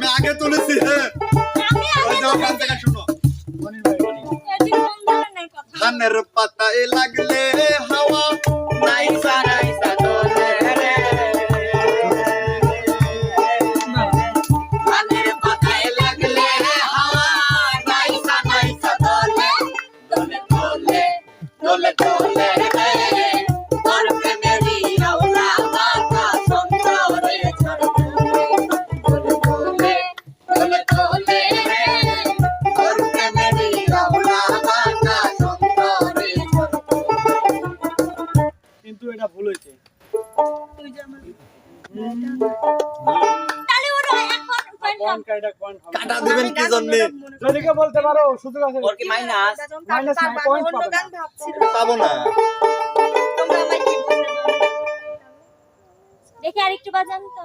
আমি আগে তুলেছি হ্যাঁ আমি আগে যাও গান থেকে শুনো এটি কোন ধরনের কথা ধানের পাতায় লাগলে হাওয়া নাইসা নাইসা দোলে রে ধানের পাতায় লাগলে হাওয়া নাইসা নাইসা দোলে দোলে দোলে দোলে দোলে রে তোর প্রেমেরই আওলা মাথা সন্তরে ছড়ে দোলে দোলে দোলে দোলে রে তোর প্রেমেরই আওলা মাথা সন্তরে ছড়ে কিন্তু এটা ভুল হয়েছে। তুই যে আমার তাহলে ওরা এখন পয়েন্ট কাটা পয়েন্ট হবে। কাটা দিবেন কি জন্য যদি কেউ বলতে পারো সুযোগ আছে। ওর কি মাইনাস মাইনাস না পয়েন্ট অন্য পাবে। গান ভাবছিল পাবো না তোমরা আমায় কি বলতে দেখে আরেকটু বাজান তো